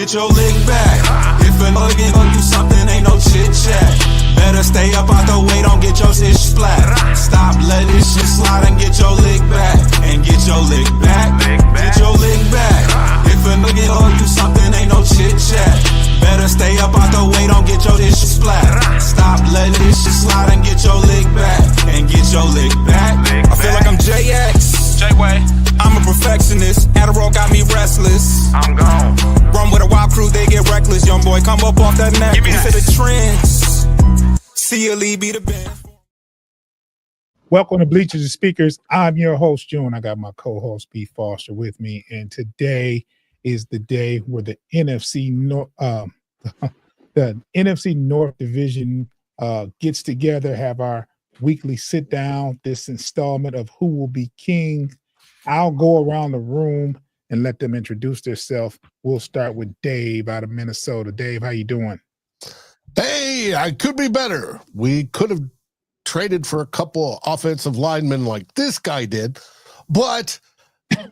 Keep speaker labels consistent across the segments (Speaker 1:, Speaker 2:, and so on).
Speaker 1: get your lick back. If a nigga gon' do something, ain't no chit chat. Better stay up out the way, don't get your shit splat. Stop letting this shit slide and get your lick back. And get your lick back. Get your lick back. If a nigga gon' do something, ain't no chit chat. Better stay up out the way, don't get your shit splat. Stop letting this shit slide and get your lick back. And get your lick back.
Speaker 2: I feel like I'm JX.
Speaker 3: J-Way.
Speaker 2: I'm a perfectionist. Adderall got me restless.
Speaker 3: I'm gone.
Speaker 2: Run with a wild crew, they get reckless. Young boy, come up off that neck.
Speaker 3: Give me
Speaker 2: Into
Speaker 3: that.
Speaker 2: the trends. See a lead, be the band.
Speaker 4: Welcome to Bleachers and Speakers. I'm your host, June. I got my co-host, B. Foster, with me. And today is the day where the NFC North Division gets together, have our weekly sit down, this installment of Who Will Be King. I'll go around the room and let them introduce themselves. We'll start with Dave out of Minnesota. Dave, how you doing?
Speaker 5: Hey, I could be better. We could have traded for a couple of offensive linemen like this guy did, but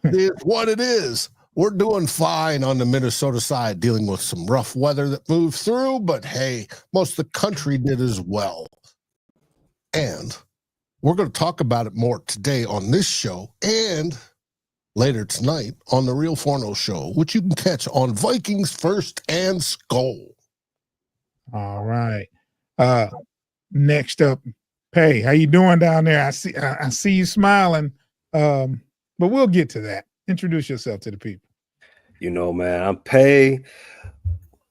Speaker 5: it's what it is. We're doing fine on the Minnesota side, dealing with some rough weather that moved through, but hey, most of the country did as well. And we're going to talk about it more today on this show and later tonight on the Real Forno Show, which you can catch on Vikings First and Skull.
Speaker 4: All right. Next up, Pay. How you doing down there? I see you smiling. But we'll get to that. Introduce yourself to the people.
Speaker 6: You know, man, I'm Pay.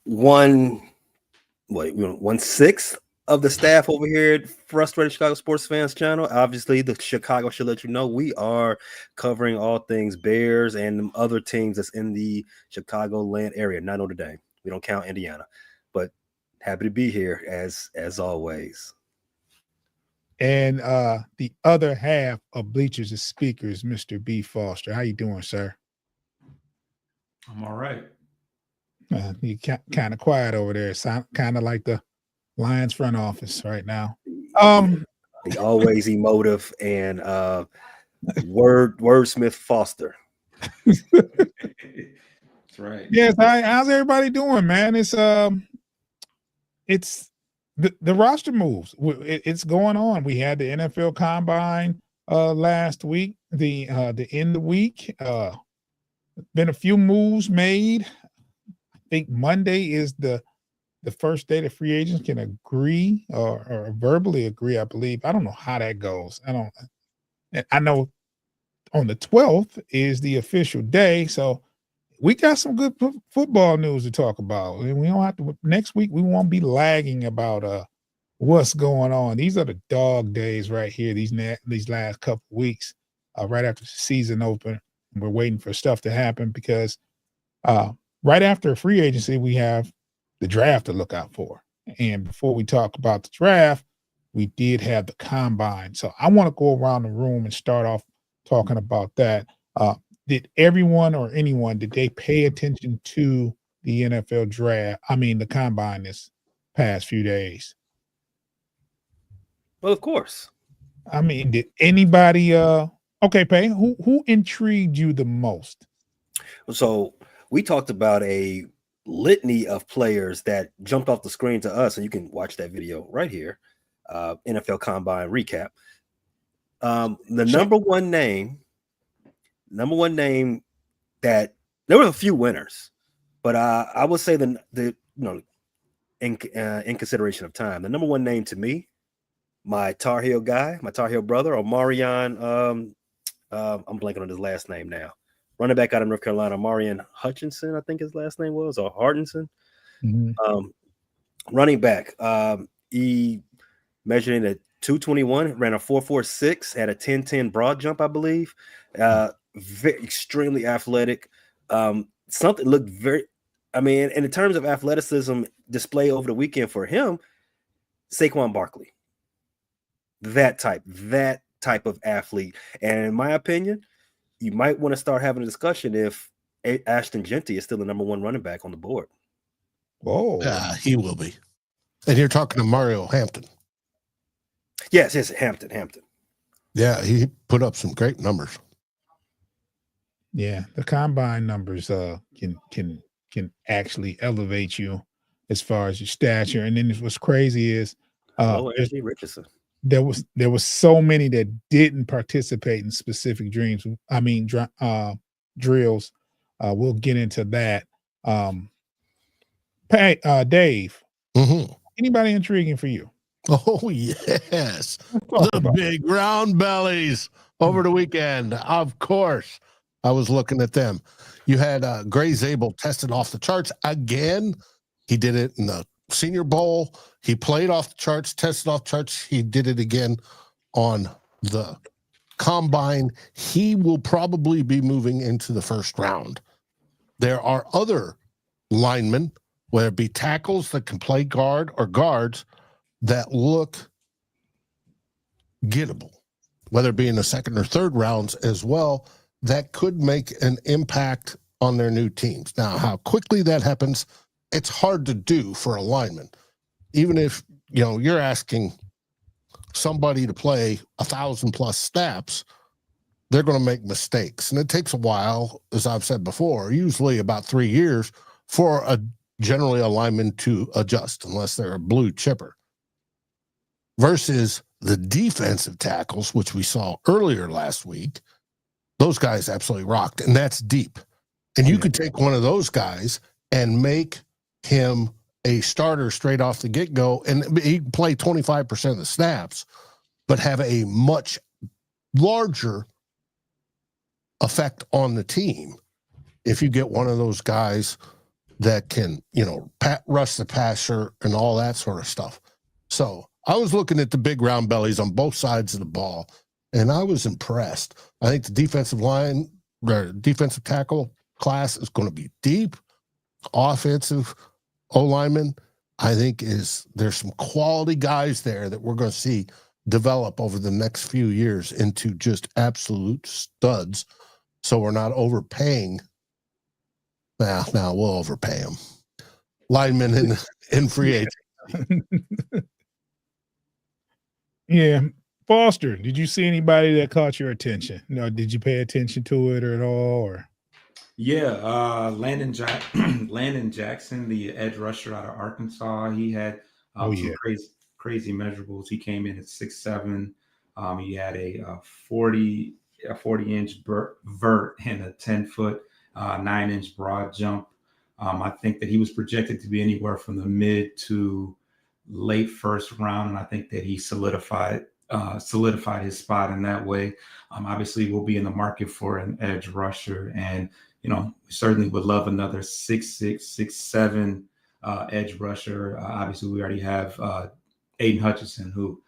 Speaker 6: 1/6 of the staff over here at Frustrated Chicago Sports Fans channel. Obviously, the Chicago should let you know we are covering all things Bears and other teams that's in the Chicagoland area, not Notre Dame. We don't count Indiana, but happy to be here as always.
Speaker 4: And the other half of Bleachers and Speakers, Mr. B. Foster. How you doing, sir?
Speaker 3: I'm all right.
Speaker 4: You kind of quiet over there. Sound kind of like the Lions front office right now.
Speaker 6: The always emotive and wordsmith Foster.
Speaker 3: That's right.
Speaker 4: Yes. How's everybody doing, man? It's the roster moves. It's going on. We had the NFL Combine last week. The end of the week. Been a few moves made. I think Monday is the first day the free agents can agree or verbally agree, I believe. I don't know how that goes. I know on the 12th is the official day. So we got some good football news to talk about. And we don't have to, next week, we won't be lagging about what's going on. These are the dog days right here, these last couple of weeks, right after the season open. We're waiting for stuff to happen because right after free agency, we have the draft to look out for. And before we talk about the draft, we did have the combine. So I want to go around the room and start off talking about that. Did everyone or anyone, did they pay attention to the NFL draft? I mean, the combine this past few days?
Speaker 6: Well, of course.
Speaker 4: I mean, did anybody, okay, Pay, who intrigued you the most?
Speaker 6: So we talked about a litany of players that jumped off the screen to us, and you can watch that video right here. NFL Combine recap. The number one name that there were a few winners, but I would say in consideration of time, the number one name to me, my Tar Heel guy, my Tar Heel brother, Omarion. I'm blanking on his last name now. Running back out of North Carolina, Marion Hutchinson, I think his last name was, or Hardinson.
Speaker 4: Mm-hmm.
Speaker 6: Running back, he measured in at 221, ran a 4.46, had a 10-10 broad jump, I believe. Extremely athletic. Something looked very, and in terms of athleticism display over the weekend for him, Saquon Barkley. That type of athlete. And in my opinion, you might want to start having a discussion if Ashton Genty is still the number one running back on the board.
Speaker 4: Whoa.
Speaker 5: He will be. And you're talking to Mario Hampton.
Speaker 6: Yes, Hampton.
Speaker 5: Yeah, he put up some great numbers.
Speaker 4: Yeah, the combine numbers can can actually elevate you as far as your stature. And then what's crazy is
Speaker 6: Hello, Anthony Richardson.
Speaker 4: there was so many that didn't participate in specific drills. We'll get into that. Dave, anybody intriguing for you?
Speaker 5: Oh, yes.
Speaker 4: Talk
Speaker 5: The
Speaker 4: about
Speaker 5: big round bellies over the weekend. Of course, I was looking at them. You had Gray Zabel tested off the charts again. He did it in the Senior Bowl. He played off the charts, tested off the charts. He did it again on the Combine. He will probably be moving into the first round. There are other linemen, whether it be tackles that can play guard or guards, that look gettable, whether it be in the second or third rounds as well, that could make an impact on their new teams. Now, how quickly that happens, it's hard to do for a lineman. Even if, you're asking somebody to play 1,000+ snaps, they're going to make mistakes. And it takes a while, as I've said before, usually about 3 years for generally a lineman to adjust, unless they're a blue chipper. Versus the defensive tackles, which we saw earlier last week, those guys absolutely rocked, and that's deep. And you could take one of those guys and make him a starter straight off the get-go, and he can play 25% of the snaps, but have a much larger effect on the team if you get one of those guys that can, rush the passer and all that sort of stuff. So I was looking at the big round bellies on both sides of the ball, and I was impressed. I think the defensive tackle class is going to be deep. Offensive O-lineman, I think there's some quality guys there that we're going to see develop over the next few years into just absolute studs. So we're not overpaying. Now we'll overpay them. Linemen in free agent.
Speaker 4: Yeah. Foster, did you see anybody that caught your attention? Did you pay attention to it at all? Or
Speaker 3: Yeah, Landon Jackson, the edge rusher out of Arkansas, he had some crazy measurables. He came in at 6'7". He had a 40-inch vert and a 10-foot 9-inch broad jump. I think that he was projected to be anywhere from the mid to late first round, and I think that he solidified his spot in that way. Obviously, we'll be in the market for an edge rusher, and we certainly would love another 6'6", 6'7" edge rusher. Obviously, we already have Aiden Hutchinson, who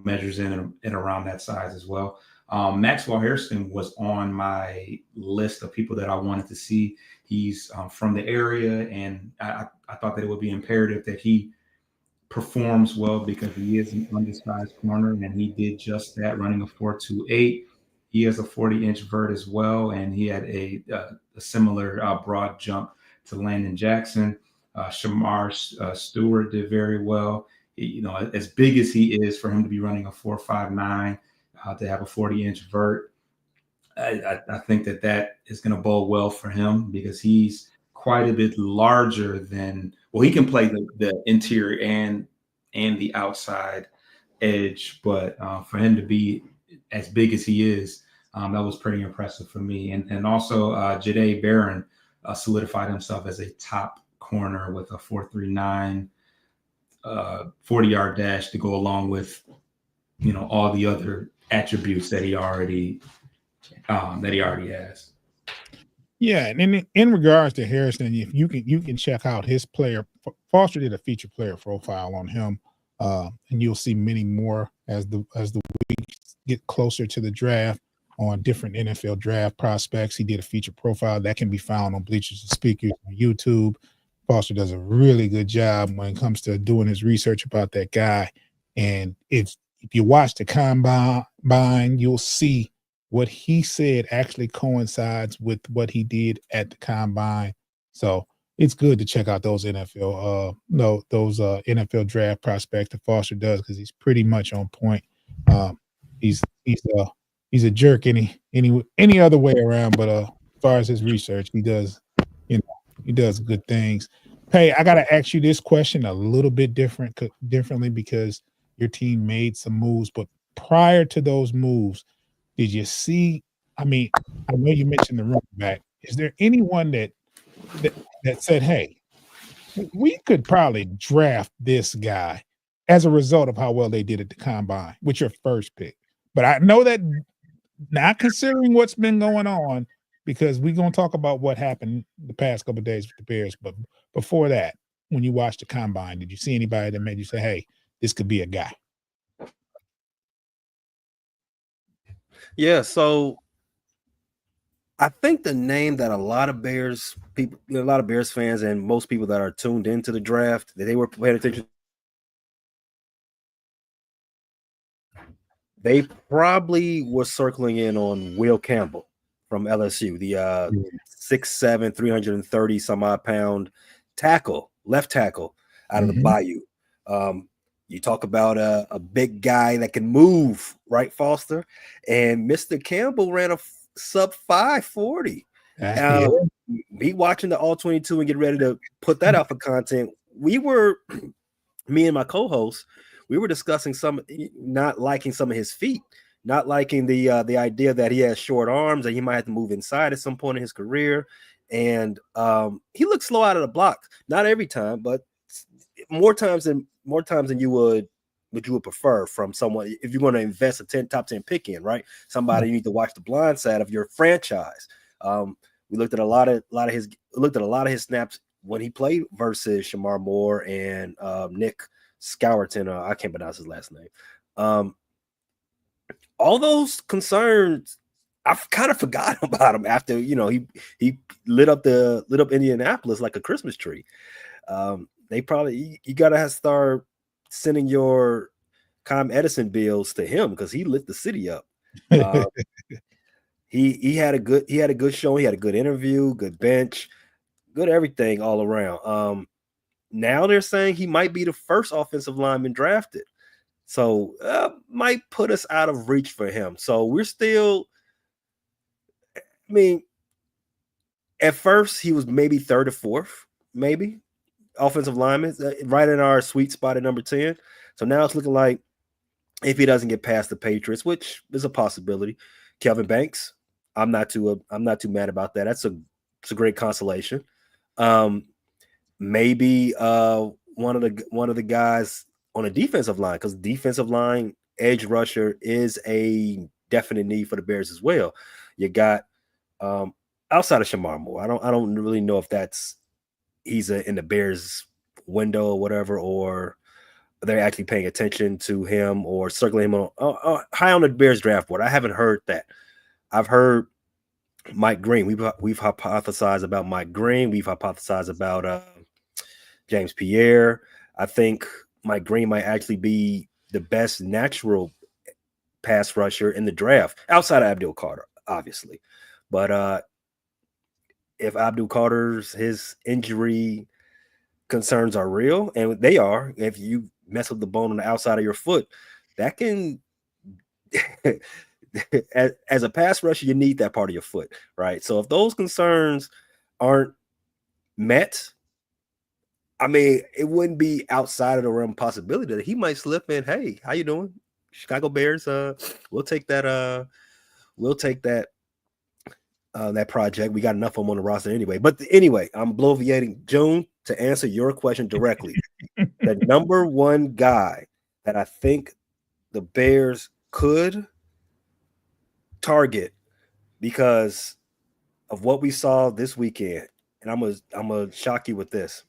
Speaker 3: measures in and around that size as well. Maxwell Hairston was on my list of people that I wanted to see. He's from the area, and I thought that it would be imperative that he performs well because he is an undersized corner, and he did just that, running a 4.28. He has a 40-inch vert as well, and he had a similar broad jump to Landon Jackson. Shamar Stewart did very well. As big as he is, for him to be running a 4.59, to have a 40-inch vert, I think that is going to bode well for him because he's quite a bit larger than. Well, he can play the interior and the outside edge, but for him to be as big as he is, that was pretty impressive for me. And also Jahdae Barron solidified himself as a top corner with a 4.39 40-yard dash to go along with all the other attributes that he already has.
Speaker 4: Yeah, and in regards to Harrison, if you can check out his player. Foster did a feature player profile on him, and you'll see many more as the weeks get closer to the draft on different NFL draft prospects. He did a feature profile that can be found on Bleachers and Speakers on YouTube. Foster does a really good job when it comes to doing his research about that guy. And if you watch the combine, you'll see what he said actually coincides with what he did at the combine. So it's good to check out those NFL draft prospects that Foster does, because he's pretty much on point. He's a jerk any other way around, but as far as his research, he does He does good things. Hey, I got to ask you this question a little bit differently because your team made some moves, but prior to those moves, did you see? I mean, I know you mentioned the running back. Is there anyone that said, "Hey, we could probably draft this guy as a result of how well they did at the combine with your first pick"? But I know that not considering what's been going on, because we're going to talk about what happened the past couple of days with the Bears. But before that, when you watched the combine, did you see anybody that made you say, "Hey, this could be a guy"?
Speaker 6: Yeah, so I think the name that a lot of Bears people, a lot of Bears fans, and most people that are tuned into the draft, that they were paying attention, they probably were circling in on Will Campbell from LSU, the 6'7", 330 some odd pound left tackle out of the Bayou. You talk about a big guy that can move, right, Foster? And Mr. Campbell ran a sub 540. Me watching the All 22 and get ready to put that out for content, me and my co-host, we were discussing not liking some of his feet, not liking the idea that he has short arms and he might have to move inside at some point in his career. And he looked slow out of the block. Not every time, but more times than you would prefer from someone. If you're going to invest a top 10 pick in, right? Somebody you need to watch the blind side of your franchise. We looked at a lot of his snaps when he played versus Shamar Moore and Nick Scourton. I can't pronounce his last name. All those concerns, I've kind of forgot about him after he lit up Indianapolis like a Christmas tree. They probably you gotta start sending your Com Edison bills to him because he lit the city up. He had a good showing. He had a good interview, good bench, good everything all around. Now they're saying he might be the first offensive lineman drafted, so might put us out of reach for him. So we're still. I mean, at first he was maybe third or fourth, maybe offensive lineman, right in our sweet spot at number 10. So now it's looking like if he doesn't get past the Patriots, which is a possibility, Kelvin Banks. I'm not too mad about that. That's a great consolation. Maybe one of the guys on a defensive line, because defensive line edge rusher is a definite need for the Bears as well. You got outside of Shamar Moore. I don't really know if he's in the Bears window or whatever, or they're actually paying attention to him or circling him high on the Bears draft board. I haven't heard that. I've heard Mike Green. We've hypothesized about Mike Green. We've hypothesized about James Pierre. I think Mike Green might actually be the best natural pass rusher in the draft outside of Abdul Carter, obviously. But if Abdul Carter's his injury concerns are real, and they are, if you mess up the bone on the outside of your foot, that can as a pass rusher, you need that part of your foot, right? So if those concerns aren't met, I mean, it wouldn't be outside of the realm of possibility that he might slip in. Hey, how you doing, Chicago Bears? We'll take that. That project. We got enough of them on the roster anyway. But anyway, I'm bloviating. June, to answer your question directly, the number one guy that I think the Bears could target because of what we saw this weekend, and I'm gonna shock you with this.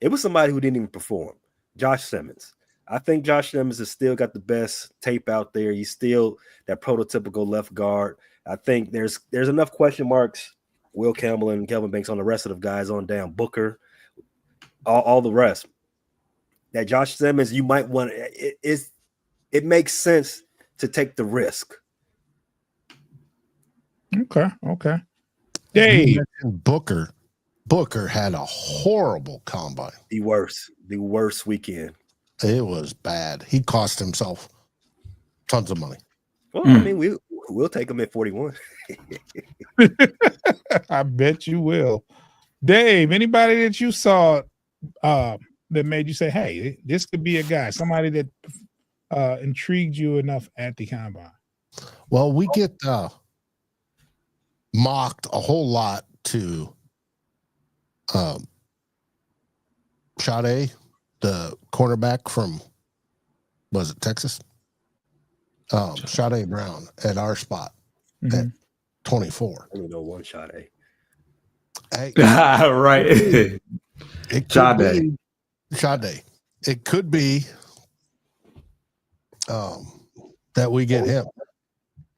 Speaker 6: It was somebody who didn't even perform. Josh Simmons. I think Josh Simmons has still got the best tape out there. He's still that prototypical left guard. I think there's enough question marks. Will Campbell and Kelvin Banks on the rest of the guys on down, Booker, all the rest. That Josh Simmons, you might want it makes sense to take the risk.
Speaker 4: Okay. Dave.
Speaker 5: Booker had a horrible combine.
Speaker 6: The worst weekend.
Speaker 5: It was bad. He cost himself tons of money.
Speaker 6: Well, I mean, we'll take him at 41.
Speaker 4: I bet you will. Dave, anybody that you saw that made you say, hey, this could be a guy, somebody that intrigued you enough at the combine?
Speaker 5: Well, we get mocked a whole lot to Sade, the cornerback from, was it Texas? Sade Brown at our spot at 24.
Speaker 6: I only know one Sade.
Speaker 5: Hey,
Speaker 3: Right.
Speaker 5: it could
Speaker 3: Sade.
Speaker 5: be Sade. It could be that we get him.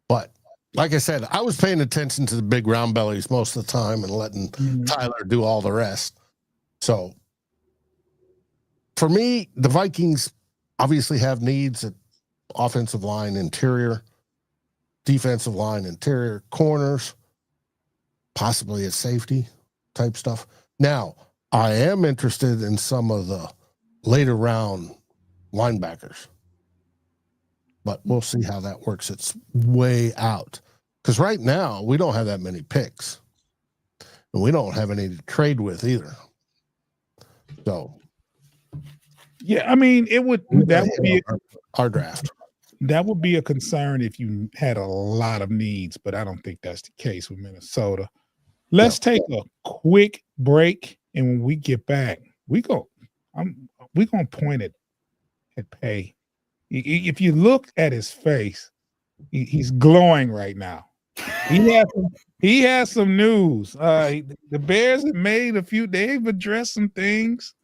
Speaker 5: But like I said, I was paying attention to the big round bellies most of the time and letting Tyler do all the rest. So for me, the Vikings obviously have needs at offensive line, interior, defensive line, interior, corners, possibly at safety type stuff. Now, I am interested in some of the later round linebackers, but we'll see how that works. It's way out because right now we don't have that many picks and we don't have any to trade with either. So,
Speaker 4: yeah, I mean, that would be
Speaker 5: our draft.
Speaker 4: That would be a concern if you had a lot of needs, but I don't think that's the case with Minnesota. Let's take a quick break, and when we get back, we're gonna point it at Pay. If you look at his face, he's glowing right now. He has some news. The Bears have made they've addressed some things,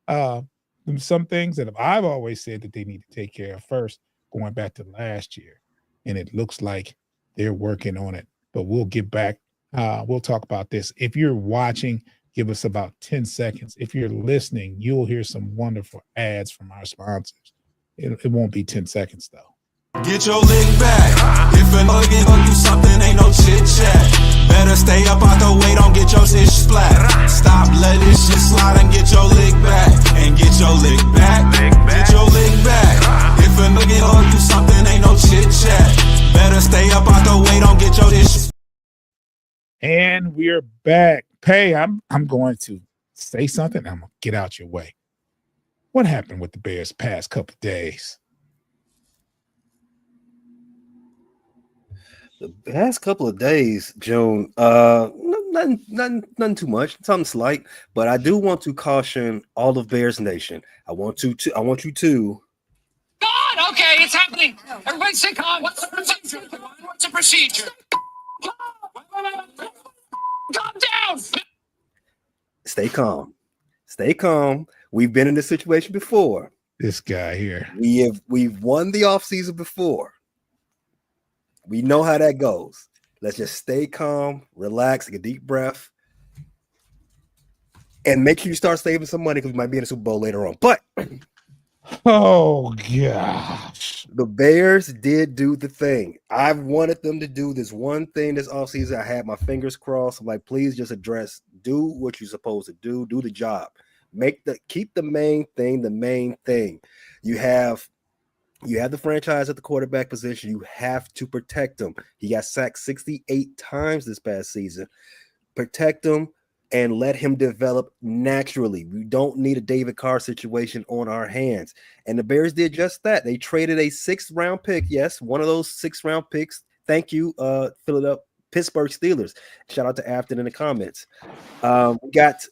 Speaker 4: some things that I've always said that they need to take care of first, going back to last year. And it looks like they're working on it. But we'll get back. We'll talk about this. If you're watching, give us about 10 seconds. If you're listening, you'll hear some wonderful ads from our sponsors. It won't be 10 seconds, though.
Speaker 1: Get your lick back. If a nugget gon' do something, ain't no chit chat. Better stay up out the way, don't get your shit splat. Stop, let this shit slide and get your lick back. And get your lick back. Get your lick back. If a nugget gon' do something, ain't no chit chat. Better stay up out the way, don't get your shit.
Speaker 4: And we're back. Pay, I'm going to say something. I'm gonna get out your way. What happened with the Bears past couple of days?
Speaker 6: The past couple of days, June, nothing too much, something slight, but I do want to caution all of Bears Nation. I want you to.
Speaker 7: God, okay, it's happening. Everybody sit calm. What's the procedure? What's the procedure? Calm down.
Speaker 6: Stay calm. Stay calm. We've been in this situation before.
Speaker 4: This guy here.
Speaker 6: We've won the offseason before. We know how that goes. Let's just stay calm, relax, take a deep breath, and make sure you start saving some money because we might be in a Super Bowl later on. But
Speaker 4: oh gosh,
Speaker 6: the Bears did do the thing. I've wanted them to do this one thing this offseason. I had my fingers crossed. I'm like, please just do what you're supposed to do the job. Keep the main thing the main thing. You have the franchise at the quarterback position. You have to protect him. He got sacked 68 times this past season. Protect him and let him develop naturally. We don't need a David Carr situation on our hands. And the Bears did just that. They traded a 6th round pick. Yes, one of those 6th round picks. Thank you, Pittsburgh Steelers. Shout out to Afton in the comments. We got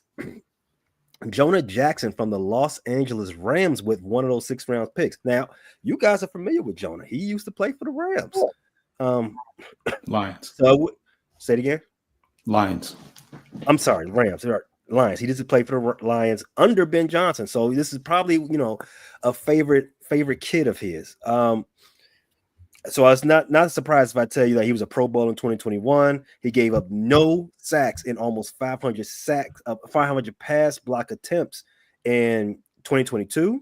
Speaker 6: Jonah Jackson from the Los Angeles Rams with one of those 6th round picks. Now, you guys are familiar with Jonah. He used to play for the Rams.
Speaker 3: Lions.
Speaker 6: So say it again.
Speaker 3: Lions.
Speaker 6: I'm sorry, Rams. Lions. He used to play for the Lions under Ben Johnson. So this is probably, a favorite kid of his. So I was not surprised if I tell you that he was a Pro Bowl in 2021. He gave up no sacks in almost 500 pass block attempts in 2022.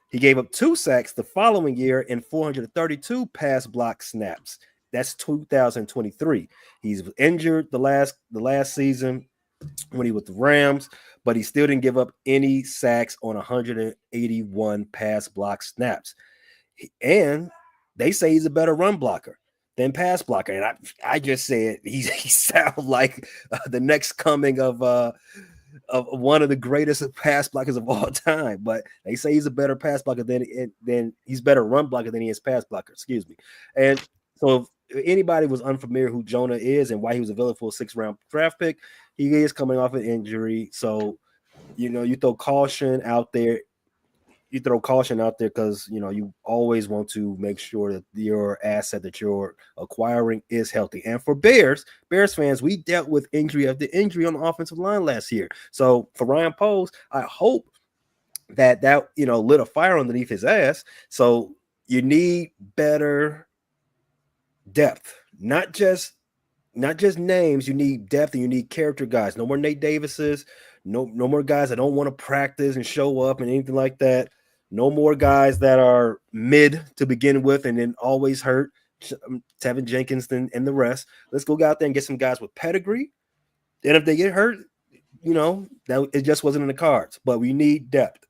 Speaker 6: He gave up 2 sacks the following year in 432 pass block snaps. That's 2023. He's injured the last season when he was with the Rams, but he still didn't give up any sacks on 181 pass block snaps. And they say he's a better run blocker. than pass blocker. And I just said he sounds like the next coming of one of the greatest pass blockers of all time. But they say he's a better pass blocker than he's better run blocker than he is pass blocker. Excuse me. And so if anybody was unfamiliar who Jonah is and why he was available for a 6th-round draft pick, he is coming off an injury. So, you throw caution out there. You throw caution out there because, you always want to make sure that your asset that you're acquiring is healthy. And for Bears fans, we dealt with injury after injury on the offensive line last year. So for Ryan Poles, I hope that lit a fire underneath his ass. So you need better depth, not just names. You need depth and you need character guys. No more Nate Davises. No more guys that don't want to practice and show up and anything like that. No more guys that are mid to begin with and then always hurt. Tevin Jenkins and the rest. Let's go out there and get some guys with pedigree. And if they get hurt, that it just wasn't in the cards. But we need depth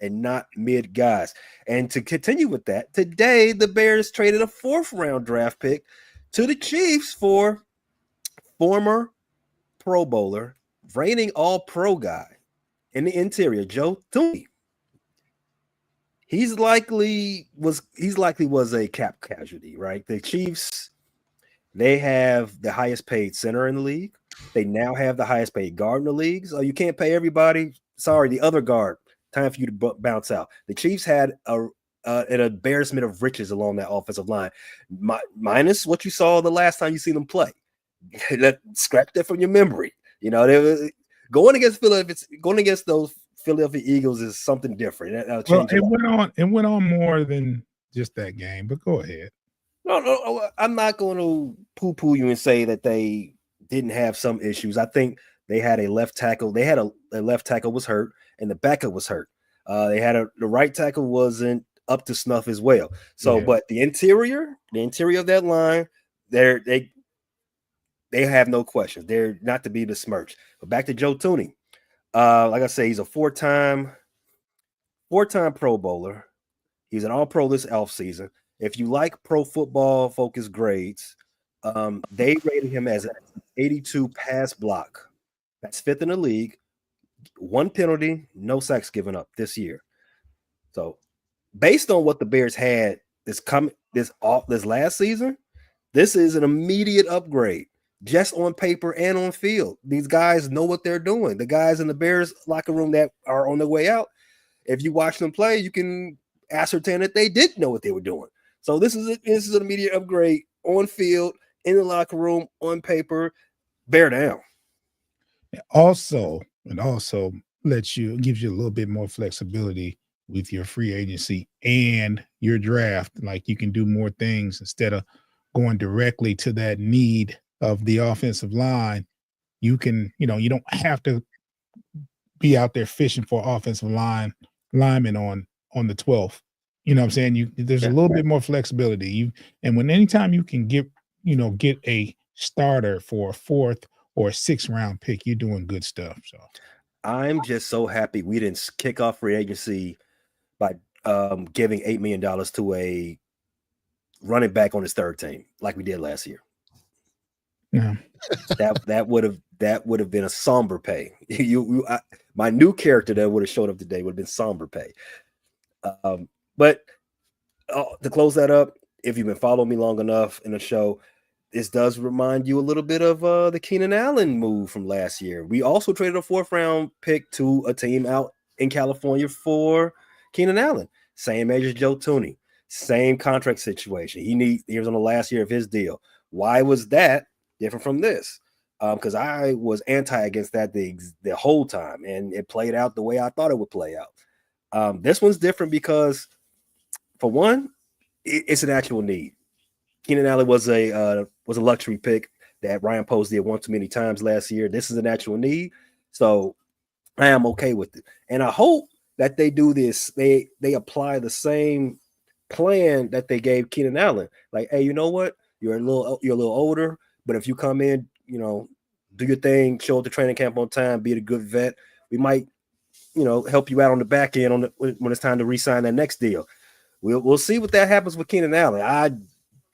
Speaker 6: and not mid guys. And to continue with that, today the Bears traded a 4th-round draft pick to the Chiefs for former Pro Bowler, reigning All-Pro guy in the interior, Joe Thuney. He's likely was a cap casualty, right? The Chiefs, they have the highest paid center in the league. They now have the highest paid guard in the league. So you can't pay everybody. Sorry, the other guard. Time for you to bounce out. The Chiefs had an embarrassment of riches along that offensive line, minus what you saw the last time you seen them play. Scratch that from your memory. Going against those Philadelphia Eagles is something different.
Speaker 4: It went on more than just that game, but go ahead.
Speaker 6: No, I'm not going to poo-poo you and say that they didn't have some issues. I think they had a left tackle. They had a left tackle was hurt, and the backup was hurt. They had the right tackle wasn't up to snuff as well. So, but the interior of that line, they have no questions. They're not to be besmirched. But back to Joe Thuney. Like I say, he's a four-time Pro Bowler. He's an All-Pro this offseason. If you like Pro Football Focus grades, they rated him as an 82 pass block. That's 5th in the league. 1 penalty, no sacks given up this year. So, based on what the Bears had this last season, this is an immediate upgrade. Just on paper and on field. These guys know what they're doing. The guys in the Bears locker room that are on their way out, if you watch them play, you can ascertain that they didn't know what they were doing. So this is an immediate upgrade on field, in the locker room, on paper. Bear down.
Speaker 4: It also gives you a little bit more flexibility with your free agency and your draft. Like you can do more things instead of going directly to that need of the offensive line. You can, you don't have to be out there fishing for offensive linemen on the 12th. You know what I'm saying? There's a little bit more flexibility. Anytime you can get a starter for a 4th or a 6th round pick, you're doing good stuff. So
Speaker 6: I'm just so happy we didn't kick off free agency by giving $8 million to a running back on his 3rd team like we did last year.
Speaker 4: Yeah,
Speaker 6: that would have been a somber pay. My new character that would have showed up today would have been somber pay. But to close that up, if you've been following me long enough in the show, this does remind you a little bit of the Keenan Allen move from last year. We also traded a 4th-round pick to a team out in California for Keenan Allen. Same age as Joe Thuney. Same contract situation. He was on the last year of his deal. Why was that different from this? Because I was against that the whole time, and it played out the way I thought it would play out. This one's different because, for one, it's an actual need. Keenan Allen was a luxury pick that Ryan Poles did one too many times last year. This is an actual need, so I am okay with it, and I hope that they do this. They apply the same plan that they gave Keenan Allen. Like, hey, you know what? You're a little older. But if you come in, do your thing, show up to training camp on time, be a good vet, we might, help you out on the back end when it's time to re-sign that next deal. We'll see what that happens with Keenan Allen.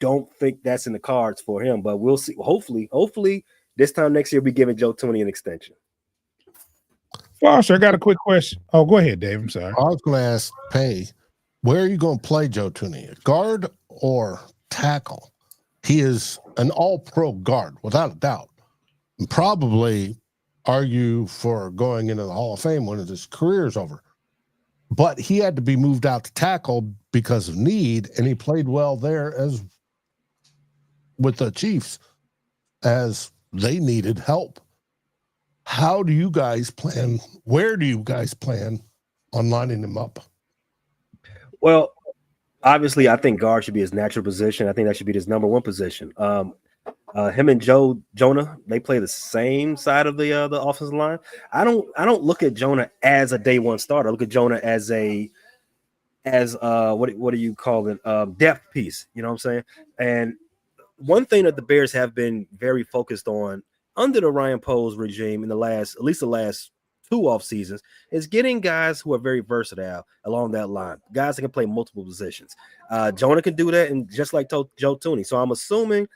Speaker 6: don't think that's in the cards for him, but we'll see. Hopefully this time next year, we'll be giving Joe Tooney an extension.
Speaker 4: Foster, I got a quick question. Oh, go ahead, Dave. I'm sorry.
Speaker 5: I was going to ask Pay, where are you going to play Joe Tooney? Guard or tackle? He is an all-pro guard, without a doubt. And probably argue for going into the Hall of Fame when his career is over. But he had to be moved out to tackle because of need, and he played well there as with the Chiefs as they needed help. How do you guys plan? Where do you guys plan on lining him up?
Speaker 6: Well, obviously, I think guard should be his natural position. I think that should be his number one position. Him and Jonah, they play the same side of the offensive line. I don't look at Jonah as a day one starter. I look at Jonah as what do you call it? Depth piece. You know what I'm saying? And one thing that the Bears have been very focused on under the Ryan Poles regime in at least the last 2 off seasons is getting guys who are very versatile along that line, guys that can play multiple positions. Jonah can do that, and just like Joe Tooney. So I'm assuming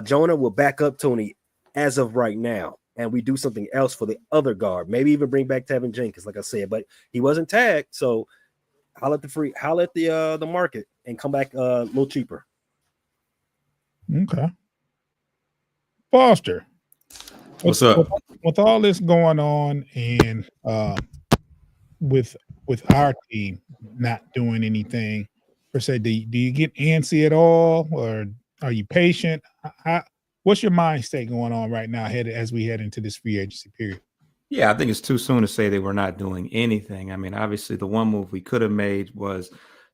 Speaker 6: Jonah will back up Tooney as of right now, and we do something else for the other guard. Maybe even bring back Tevin Jenkins, like I said, but he wasn't tagged, so holler at the market and come back a little cheaper.
Speaker 4: Okay. Foster,
Speaker 3: what's up?
Speaker 4: With all this going on and with our team not doing anything per se, do you get antsy at all, or are you patient? What's your mind state going on right now as we head into this free agency period?
Speaker 3: Yeah, I think it's too soon to say that we're not doing anything. I mean, obviously, the one move we could have made was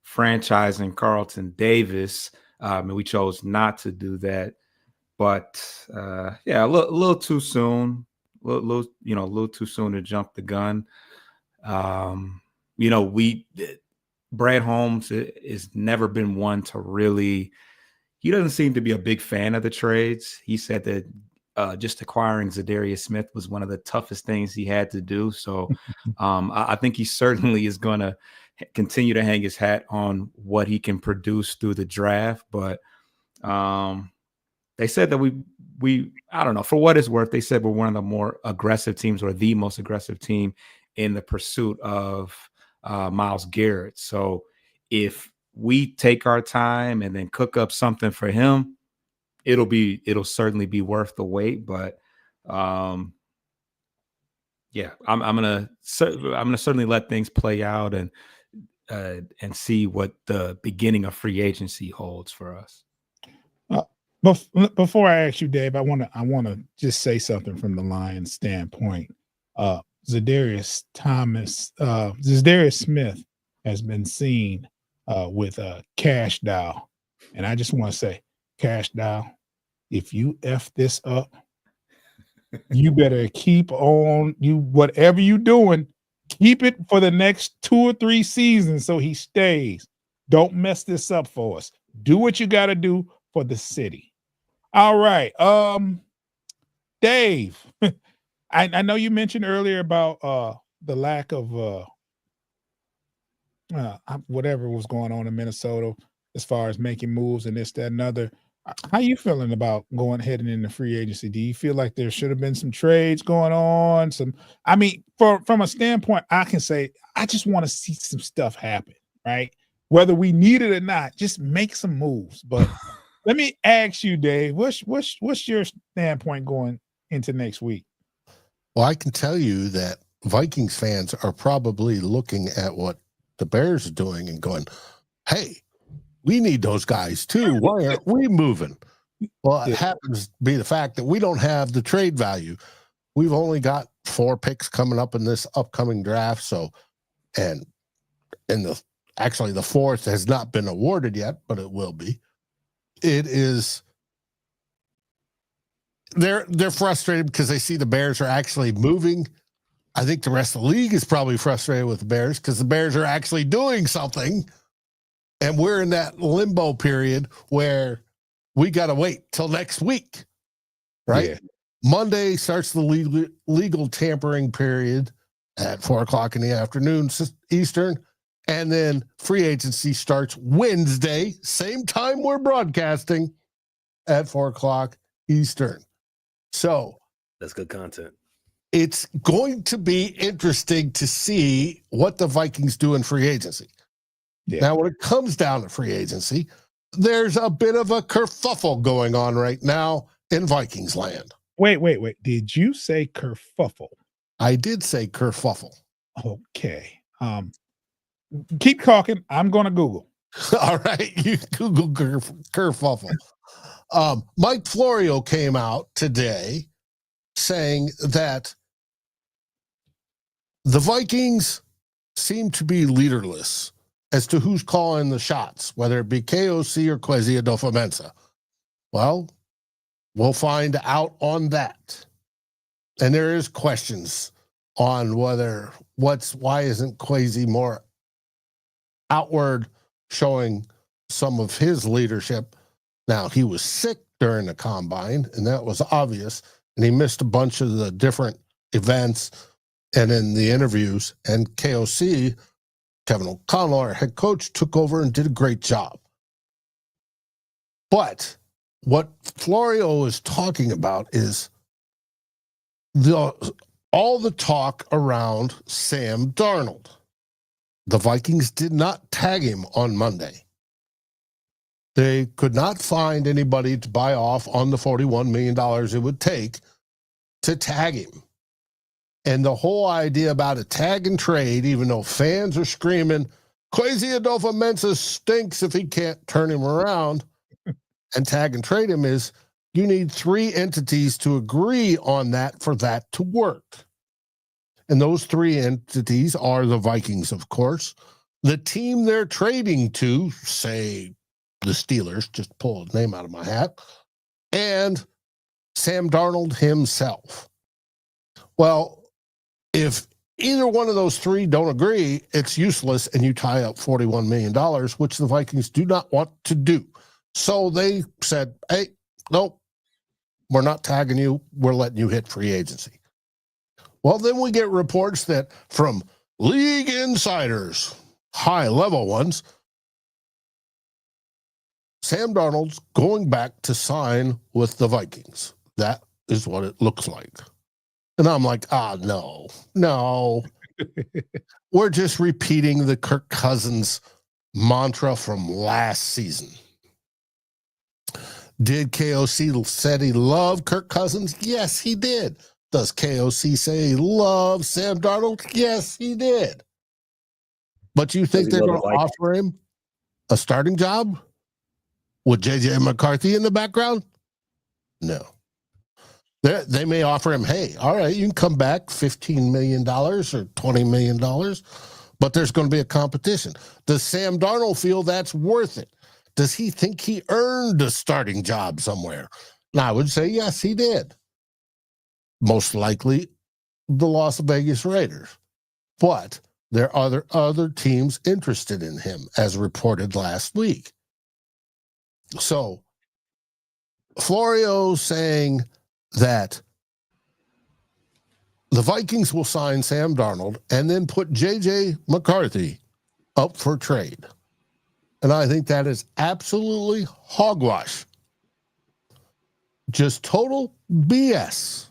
Speaker 3: franchising Carlton Davis, and we chose not to do that. But yeah, a little too soon. A little too soon to jump the gun. Brad Holmes has never been one to really. He doesn't seem to be a big fan of the trades. He said that just acquiring Zadarius Smith was one of the toughest things he had to do. So I think he certainly is going to continue to hang his hat on what he can produce through the draft. But they said that we I don't know, for what it's worth, they said we're one of the more aggressive teams, or the most aggressive team in the pursuit of Myles Garrett. So if we take our time and then cook up something for him, it'll certainly be worth the wait. But yeah, I'm gonna certainly let things play out and see what the beginning of free agency holds for us.
Speaker 4: Before I ask you, Dave, I want to just say something from the Lions' standpoint. Zadarius Smith has been seen with Cash Dow, and I just want to say, Cash Dow, if you F this up, you better keep on whatever you doing, keep it for the next 2 or 3 seasons so he stays. Don't mess this up for us. Do what you got to do for the city. All right. Dave, I know you mentioned earlier about the lack of whatever was going on in Minnesota as far as making moves and this, that, and other. How you feeling about heading into free agency? Do you feel like there should have been some trades going on? From a standpoint, I can say I just want to see some stuff happen, right? Whether we need it or not, just make some moves. But let me ask you, Dave, what's your standpoint going into next week?
Speaker 5: Well, I can tell you that Vikings fans are probably looking at what the Bears are doing and going, hey, we need those guys too. Why aren't we moving? Well, it happens to be the fact that we don't have the trade value. We've only got 4 picks coming up in this upcoming draft. So, and the 4th has not been awarded yet, but it will be. It is. They're frustrated because they see the Bears are actually moving. I think the rest of the league is probably frustrated with the Bears because the Bears are actually doing something. And we're in that limbo period where we got to wait till next week, right? Yeah. Monday starts the legal tampering period at 4:00 in the afternoon Eastern. And then free agency starts Wednesday, same time we're broadcasting at 4:00 Eastern. So
Speaker 6: that's good content.
Speaker 5: It's going to be interesting to see what the Vikings do in free agency. Yeah. Now, when it comes down to free agency, there's a bit of a kerfuffle going on right now in Vikings land.
Speaker 4: Wait. Did you say kerfuffle?
Speaker 5: I did say kerfuffle.
Speaker 4: Okay. Keep talking. I'm going to Google.
Speaker 5: All right. You Google kerfuffle. Mike Florio came out today saying that the Vikings seem to be leaderless as to who's calling the shots, whether it be KOC or Kwesi Adofo-Mensah. Well, we'll find out on that. And there is questions on why isn't Kwesi more outward, showing some of his leadership. Now, he was sick during the combine, and that was obvious, and he missed a bunch of the different events and in the interviews, and KOC, Kevin O'Connell, our head coach, took over and did a great job. But what Florio is talking about is all the talk around Sam Darnold. The Vikings did not tag him on Monday. They could not find anybody to buy off on the $41 million it would take to tag him. And the whole idea about a tag and trade, even though fans are screaming, Kwesi Adofo-Mensah stinks if he can't turn him around and tag and trade him, is you need 3 entities to agree on that for that to work. And those 3 entities are the Vikings, of course, the team they're trading to, say the Steelers, just pull his name out of my hat, and Sam Darnold himself. Well, if either one of those 3 don't agree, it's useless, and you tie up $41 million, which the Vikings do not want to do. So they said, hey, nope, we're not tagging you. We're letting you hit free agency. Well, then we get reports that from league insiders, high-level ones, Sam Darnold's going back to sign with the Vikings. That is what it looks like. And I'm like, no. We're just repeating the Kirk Cousins mantra from last season. Did KOC said he loved Kirk Cousins? Yes, he did. Does KOC say he loves Sam Darnold? Yes, he did. But you think they're going to offer him a starting job with J.J. McCarthy in the background? No. They may offer him, hey, all right, you can come back $15 million or $20 million, but there's going to be a competition. Does Sam Darnold feel that's worth it? Does he think he earned a starting job somewhere? And I would say, yes, he did. Most likely the Las Vegas Raiders. But there are other teams interested in him, as reported last week. So Florio saying that the Vikings will sign Sam Darnold and then put J.J. McCarthy up for trade. And I think that is absolutely hogwash. Just total BS.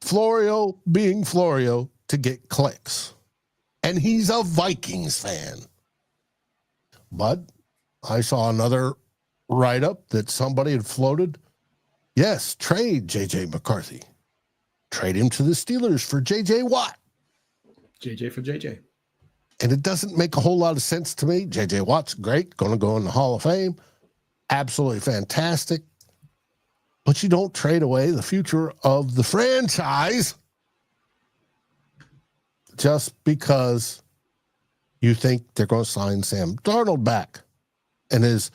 Speaker 5: Florio being Florio to get clicks. And he's a Vikings fan. But I saw another write-up that somebody had floated. Yes, trade J.J. McCarthy. Trade him to the Steelers for J.J. Watt.
Speaker 3: J.J. for J.J.
Speaker 5: And it doesn't make a whole lot of sense to me. J.J. Watt's great, going to go in the Hall of Fame. Absolutely fantastic. But you don't trade away the future of the franchise just because you think they're going to sign Sam Darnold back. And as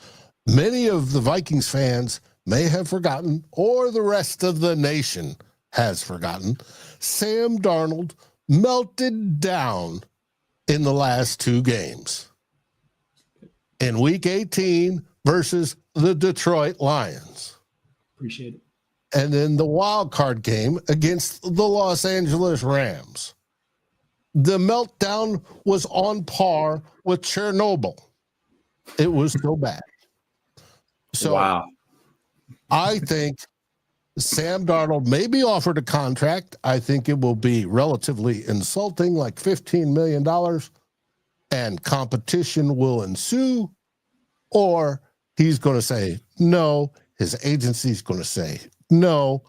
Speaker 5: many of the Vikings fans may have forgotten, or the rest of the nation has forgotten, Sam Darnold melted down in the last 2 games. In Week 18 versus the Detroit Lions.
Speaker 3: Appreciate it.
Speaker 5: And then the wild card game against the Los Angeles Rams. the meltdown was on par with Chernobyl. It was so bad. So
Speaker 3: Wow.
Speaker 5: I think Sam Darnold may be offered a contract. I think it will be relatively insulting, like $15 million, and competition will ensue, or he's going to say no. His agency's going to say no.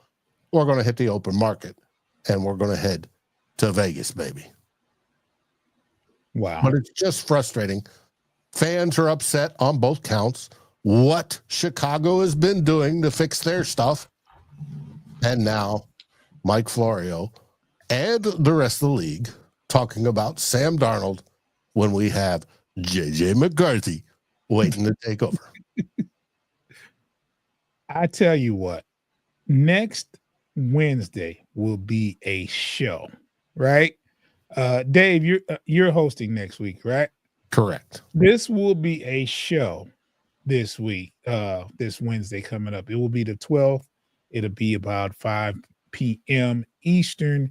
Speaker 5: We're going to hit the open market, and we're going to head to Vegas, baby.
Speaker 4: Wow.
Speaker 5: But it's just frustrating. Fans are upset on both counts. What Chicago has been doing to fix their stuff. And now Mike Florio and the rest of the league talking about Sam Darnold when we have JJ McCarthy waiting to take over.
Speaker 4: I tell you what, next Wednesday will be a show, right? Dave, you're hosting next week, right?
Speaker 5: Correct.
Speaker 4: This will be a show this week, this Wednesday coming up. It will be the 12th. It'll be about 5 p.m. Eastern,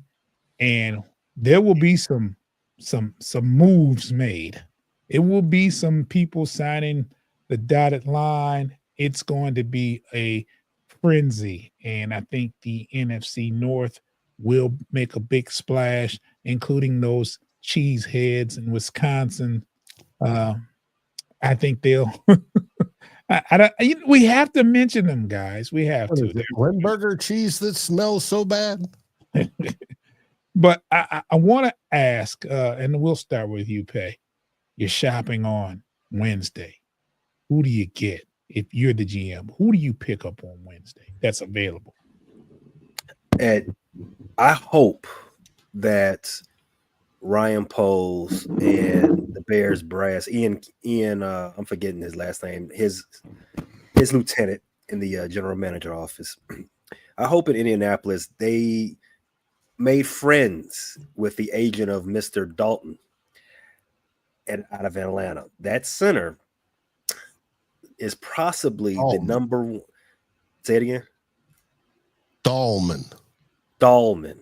Speaker 4: and there will be some moves made. It will be some people signing the dotted line. It's going to be a frenzy, and I think the NFC North will make a big splash, including those cheeseheads in Wisconsin. I think they'll. We have to mention them, guys. We have to.
Speaker 5: Limburger cheese that smells so bad.
Speaker 4: But I want to ask, and we'll start with you, Pay. You're shopping on Wednesday. Who do you get if you're the GM? Who do you pick up on Wednesday that's available?
Speaker 6: And I hope that Ryan Poles and the Bears brass, Ian, I'm forgetting his last name, his lieutenant in the general manager office. I hope in Indianapolis they made friends with the agent of Mr. Dalton out of Atlanta. That center is possibly the number one. Say it again. Dahlman.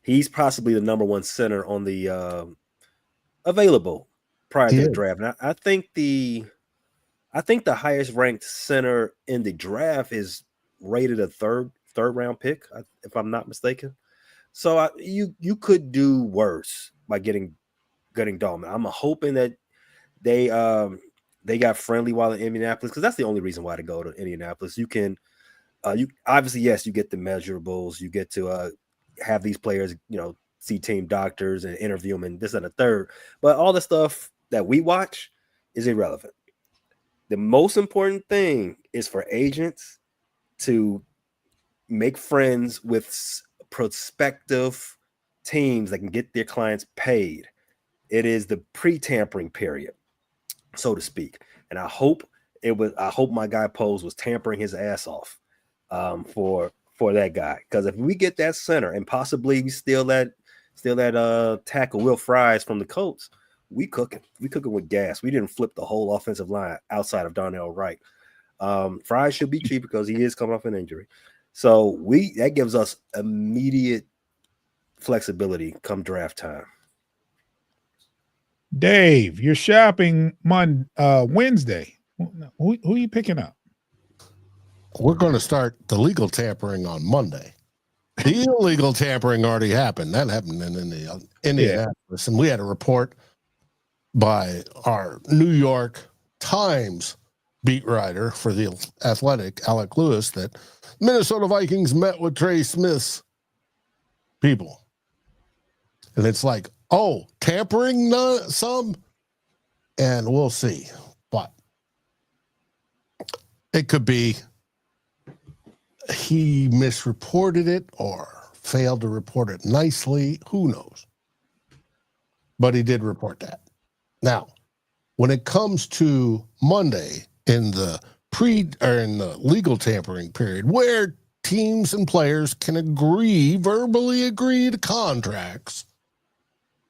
Speaker 6: He's possibly the number one center on the available prior to the draft. And I think the highest ranked center in the draft is rated a third round pick, if I'm not mistaken. So you could do worse by getting Dahlman. I'm hoping that they got friendly while in Indianapolis, because that's the only reason why to go to Indianapolis. You can you obviously, yes, you get the measurables, you get to have these players, see team doctors and interview them and this and a third, but all the stuff that we watch is irrelevant. The most important thing is for agents to make friends with prospective teams that can get their clients paid. It is the pre-tampering period, so to speak. And I hope my guy Pose was tampering his ass off for that guy. Because if we get that center and possibly steal that tackle Will Fries from the Colts, we cooking with gas. We didn't flip the whole offensive line outside of Darnell Wright. Fries should be cheap because he is coming off an injury. So that gives us immediate flexibility come draft time.
Speaker 4: Dave, you're shopping Wednesday. Who are you picking up?
Speaker 5: We're going to start the legal tampering on Monday. The illegal tampering already happened. That happened in Indianapolis. And we had a report by our New York Times beat writer for the Athletic, Alec Lewis, that Minnesota Vikings met with Trey Smith's people. And it's like, tampering some? And we'll see. But it could be he misreported it or failed to report it nicely. Who knows? But he did report that. Now, when it comes to Monday in the legal tampering period, where teams and players can verbally agree to contracts,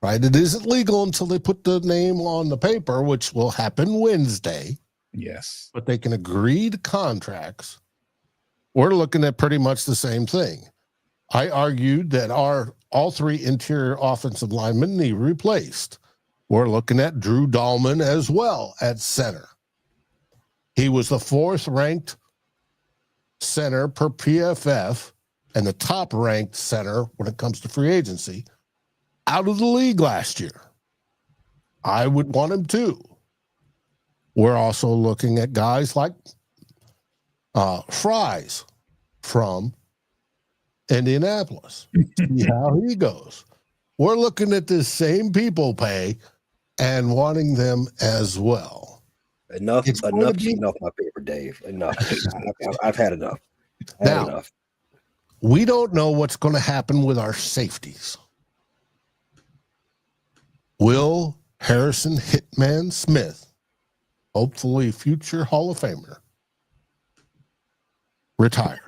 Speaker 5: right? It isn't legal until they put the name on the paper, which will happen Wednesday.
Speaker 4: Yes.
Speaker 5: But they can agree to contracts. We're looking at pretty much the same thing. I argued that all three interior offensive linemen need replaced. We're looking at Drew Dahlman as well at center. He was the 4th ranked center per PFF and the top ranked center when it comes to free agency out of the league last year. I would want him too. We're also looking at guys like Fries from Indianapolis. See how he goes. We're looking at the same people pay and wanting them as well.
Speaker 6: Enough cheating off my paper, Dave. Enough. I've had enough. Enough.
Speaker 5: We don't know what's going to happen with our safeties. Will Harrison Hitman Smith, hopefully future Hall of Famer, retire?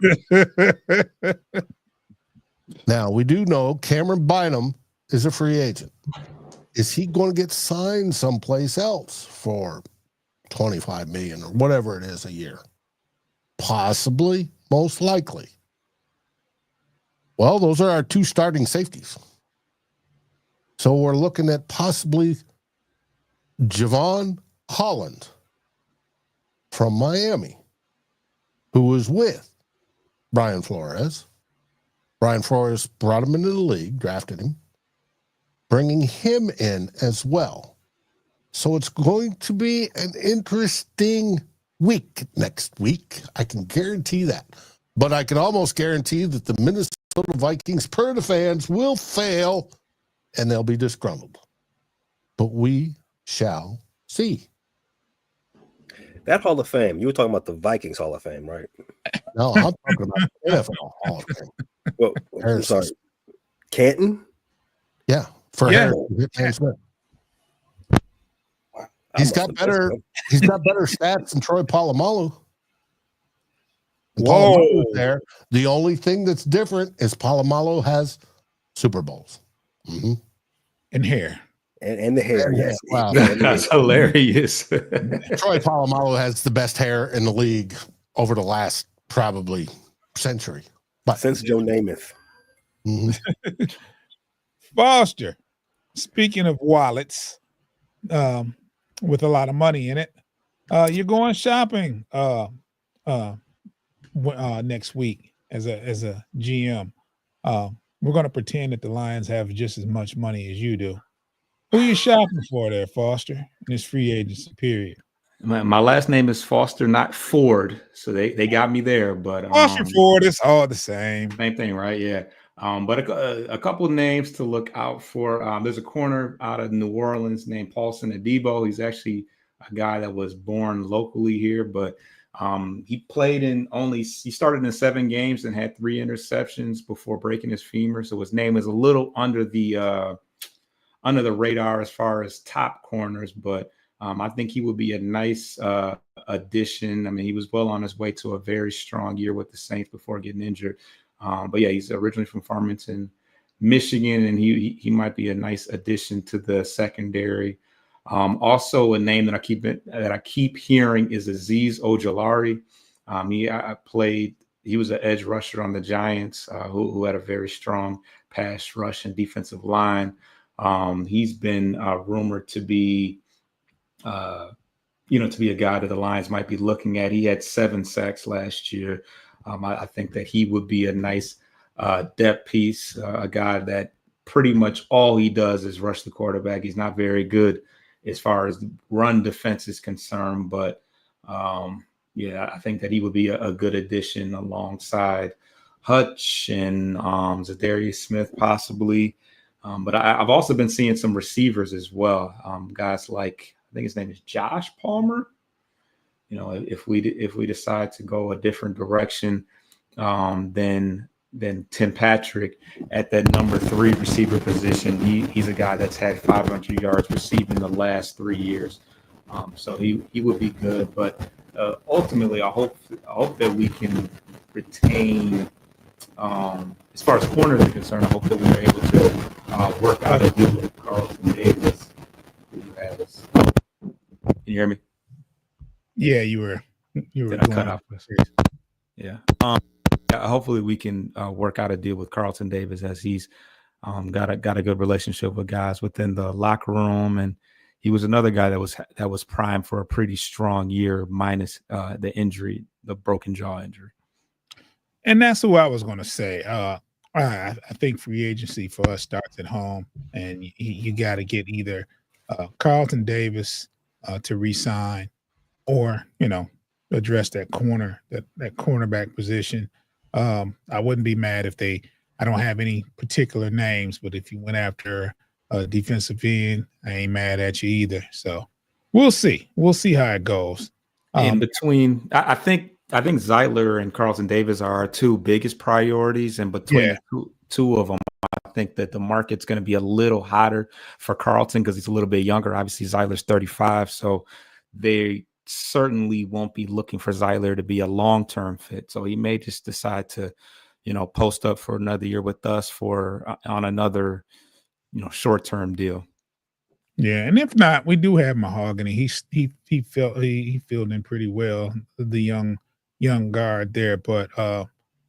Speaker 5: Now, we do know Cameron Bynum is a free agent. Is he going to get signed someplace else for $25 million or whatever it is a year? Possibly, most likely. Well, those are our 2 starting safeties. So we're looking at possibly Javon Holland from Miami, who was with Brian Flores. Brian Flores brought him into the league, drafted him, bringing him in as well. So it's going to be an interesting week next week. I can guarantee that. But I can almost guarantee that the Minnesota Vikings, per the fans, will fail and they'll be disgruntled. But we shall see.
Speaker 6: That Hall of Fame, you were talking about the Vikings Hall of Fame, right?
Speaker 5: No, I'm talking about the NFL Hall of Fame.
Speaker 6: Well, I'm sorry. Canton?
Speaker 5: Yeah, for Harrison Smith. He's got better stats than Troy Polamalu. Polamalu's there. The only thing that's different is Polamalu has Super Bowls. Mm-hmm.
Speaker 4: And hair.
Speaker 6: And the hair, yes.
Speaker 5: Wow.
Speaker 3: That's hilarious.
Speaker 5: Troy Polamalu has the best hair in the league over the last probably century. But
Speaker 6: since Joe Namath.
Speaker 5: Mm-hmm.
Speaker 4: Foster, speaking of wallets with a lot of money in it, you're going shopping next week as a GM. We're going to pretend that the Lions have just as much money as you do. Who are you shopping for there, Foster, in this free agency period?
Speaker 3: My last name is Foster, not Ford, so they got me there. But
Speaker 4: Foster, Ford, it's all the same.
Speaker 3: Same thing, right? Yeah. But a couple of names to look out for. There's a corner out of New Orleans named Paulson Adebo. He's actually a guy that was born locally here, but he started in 7 games and had 3 interceptions before breaking his femur. So his name is a little under the radar as far as top corners, but I think he would be a nice addition. I mean, he was well on his way to a very strong year with the Saints before getting injured. But yeah, he's originally from Farmington, Michigan, and he might be a nice addition to the secondary. Also, a name that I keep hearing is Azeez Ojulari. He was an edge rusher on the Giants, who had a very strong pass rush and defensive line. He's been rumored to be, to be a guy that the Lions might be looking at. He had 7 sacks last year. I think that he would be a nice depth piece, a guy that pretty much all he does is rush the quarterback. He's not very good as far as run defense is concerned, but I think that he would be a good addition alongside Hutch and Zadarius Smith possibly. But I've also been seeing some receivers as well. Guys like, I think his name is Josh Palmer. If we decide to go a different direction, than Tim Patrick at that number 3 receiver position, he's a guy that's had 500 yards receiving the last 3 years. So he would be good. But ultimately, I hope that we can retain. As far as corners are concerned, I hope that we're able to work out a deal with Carlton Davis, who has. Can you hear me?
Speaker 4: Yeah, you were
Speaker 3: Did I cut off? Yeah. hopefully we can work out a deal with Carlton Davis, as he's got a good relationship with guys within the locker room, and he was another guy that was primed for a pretty strong year, minus the injury, the broken jaw injury.
Speaker 4: And that's who I was going to say. I think free agency for us starts at home, and you got to get either Carlton Davis to re-sign, or address that cornerback position. I wouldn't be mad if I don't have any particular names, but if you went after a defensive end, I ain't mad at you either. So we'll see. We'll see how it goes.
Speaker 3: In between, I think Zeitler and Carlton Davis are our two biggest priorities, and between two of them, I think that the market's going to be a little hotter for Carlton because he's a little bit younger. Obviously, Zeitler's 35, so they certainly won't be looking for Zeitler to be a long-term fit. So he may just decide to, post up for another year with us on another, short-term deal.
Speaker 4: Yeah, and if not, we do have Mahogany. He filled in pretty well, the young guard there. But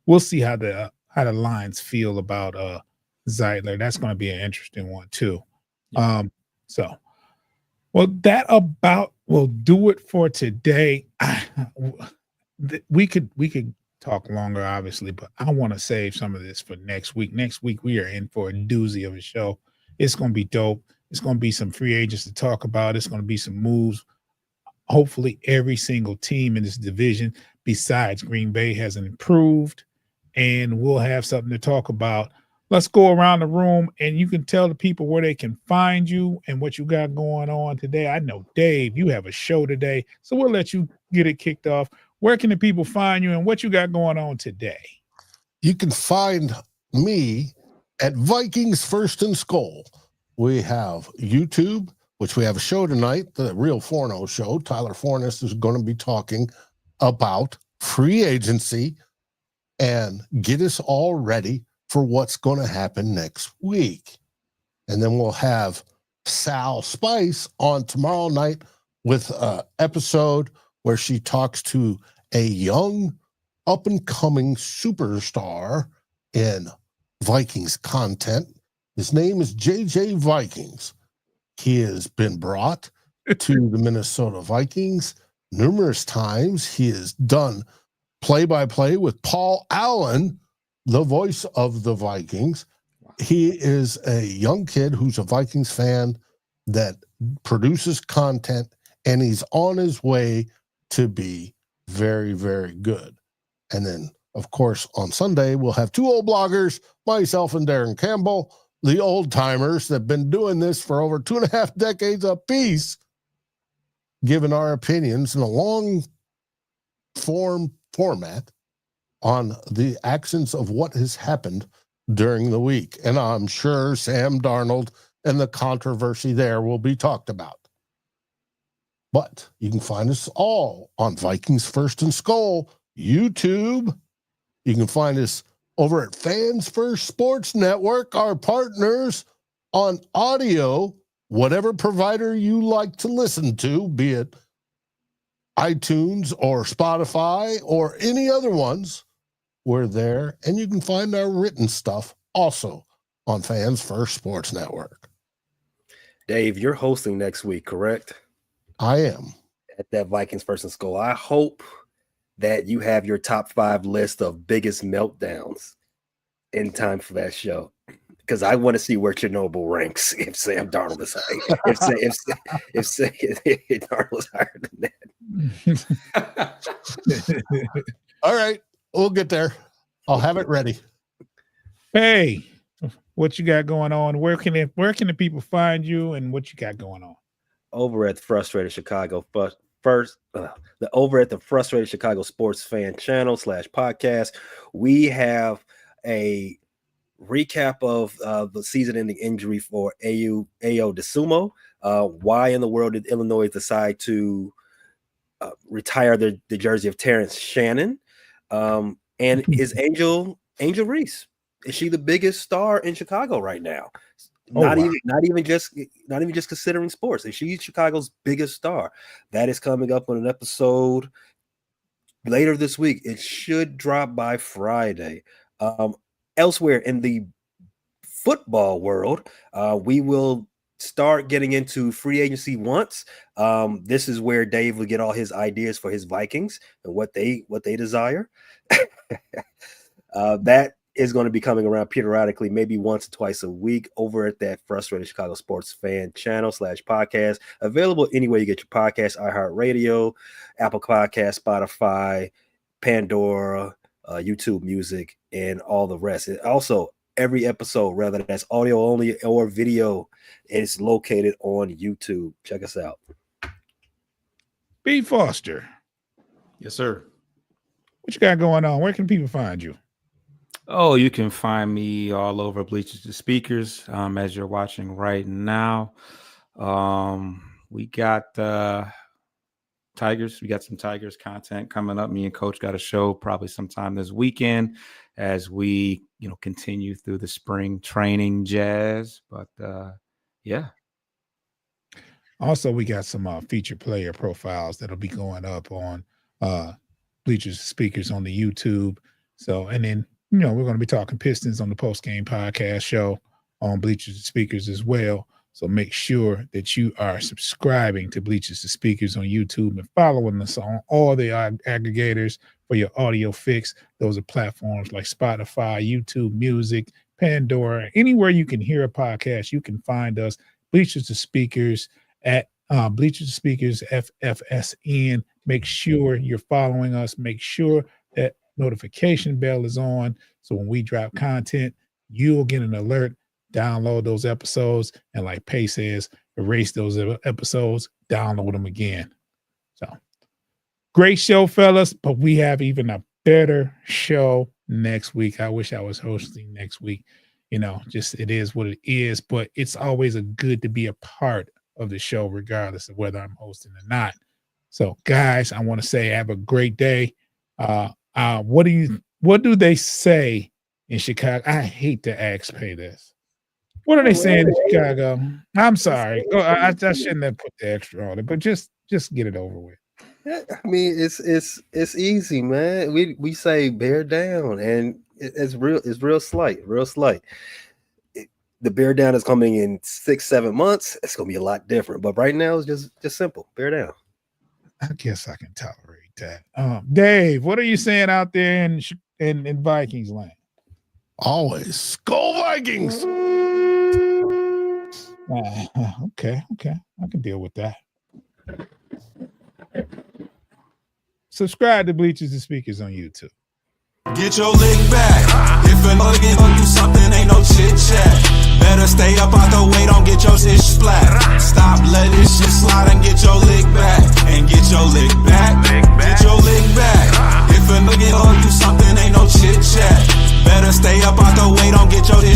Speaker 4: we'll see how the Lions feel about Zeitler. That's going to be an interesting one too.
Speaker 3: Yeah.
Speaker 4: Well, that about will do it for today. We could talk longer, obviously, but I want to save some of this for next week. Next week we are in for a doozy of a show. It's going to be dope. It's going to be some free agents to talk about. It's going to be some moves. Hopefully every single team in this division besides Green Bay has improved, and we'll have something to talk about. Let's go around the room, and you can tell the people where they can find you and what you got going on today. I know, Dave, you have a show today, so we'll let you get it kicked off. Where can the people find you and what you got going on today?
Speaker 5: You can find me at Vikings First and Skull. We have YouTube, which we have a show tonight, the Real Forno show. Tyler Fornes is going to be talking about free agency and get us all ready for what's going to happen next week. And then we'll have Sal Spice on tomorrow night with an episode where she talks to a young up-and-coming superstar in Vikings content. His name is JJ Vikings. He has been brought to the Minnesota Vikings numerous times. He has done play-by-play with Paul Allen, the voice of the Vikings. He is a young kid who's a Vikings fan that produces content, and he's on his way to be very, very good. And then, of course, on Sunday, we'll have two old bloggers, myself and Darren Campbell, the old timers that have been doing this for over 2.5 decades apiece, giving our opinions in a long format on the actions of what has happened during the week. And I'm sure Sam Darnold and the controversy there will be talked about. But you can find us all on Vikings First and Skull, YouTube. You can find us over at Fans First Sports Network, our partners on audio, whatever provider you like to listen to, be it iTunes or Spotify or any other ones. We're there, and you can find our written stuff also on Fans First Sports Network.
Speaker 6: Dave, you're hosting next week, correct?
Speaker 5: I am.
Speaker 6: At that Vikings First and Skull. I hope that you have your top 5 list of biggest meltdowns in time for that show, because I want to see where Chernobyl ranks if Sam Darnold is if Darnold is higher than
Speaker 5: that. All right, we'll get there. I'll have it ready.
Speaker 4: Hey, what you got going on? Where can the people find you, and what you got going on?
Speaker 6: Over at the Frustrated Chicago over at the Frustrated Chicago Sports Fan Channel /podcast, we have a recap of the season-ending injury for Ayo DeSumo. Why in the world did Illinois decide to retire the jersey of Terrence Shannon? And is Angel Reese, is she the biggest star in Chicago right now? Not even just considering sports. She's Chicago's biggest star. That is coming up on an episode later this week. It should drop by Friday. Elsewhere in the football world, we will start getting into free agency once. This is where Dave will get all his ideas for his Vikings and what they desire. That is going to be coming around periodically, maybe once or twice a week over at that Frustrated Chicago Sports Fan channel /podcast. Available anywhere you get your podcast: iHeartRadio, Apple Podcasts, Spotify, Pandora, YouTube Music, and all the rest. And also, every episode, whether that's audio only or video, is located on YouTube. Check us out.
Speaker 4: B. Foster.
Speaker 3: Yes, sir.
Speaker 4: What you got going on? Where can people find you?
Speaker 3: Oh, you can find me all over Bleachers to Speakers, as you're watching right now. We got Tigers. We got some Tigers content coming up. Me and Coach got a show probably sometime this weekend as we, continue through the spring training jazz. But yeah.
Speaker 4: Also, we got some featured player profiles that'll be going up on Bleachers to Speakers on the YouTube. So, and then we're going to be talking Pistons on the post-game podcast show on Bleachers to Speakers as well. So make sure that you are subscribing to Bleachers to Speakers on YouTube and following us on all the aggregators for your audio fix. Those are platforms like Spotify, YouTube Music, Pandora. Anywhere you can hear a podcast, you can find us. Bleachers to Speakers at Bleachers to Speakers FFSN. Make sure you're following us. Make sure that notification bell is on, so when we drop content, you'll get an alert. Download those episodes, and like Pay says, erase those episodes, download them again. So great show, fellas, but we have even a better show next week. I wish I was hosting next week. Just it is what it is, but it's always a good to be a part of the show regardless of whether I'm hosting or not. So guys, I want to say have a great day. What do they say in Chicago? I hate to ask Pay this. What are they saying in Chicago? I'm sorry. I shouldn't have put the extra on it, but just get it over with.
Speaker 6: I mean, it's easy, man. We say bear down, and it's real slight. The bear down is coming in 6-7 months. It's gonna be a lot different, but right now it's just simple. Bear down.
Speaker 4: I guess I can tolerate that. Dave, what are you saying out there in Vikings land?
Speaker 5: Always Skull Vikings.
Speaker 4: Okay. I can deal with that. Subscribe to Bleachers to Speakers on YouTube.
Speaker 1: Get your lick back. If a nigga gon' do something, ain't no chit chat. Better stay up out the way, don't get your shit splat. Stop, let this shit slide and get your lick back. And get your lick back. Get your lick back. If a nigga gon' do something, ain't no chit chat. Better stay up out the way, don't get your shit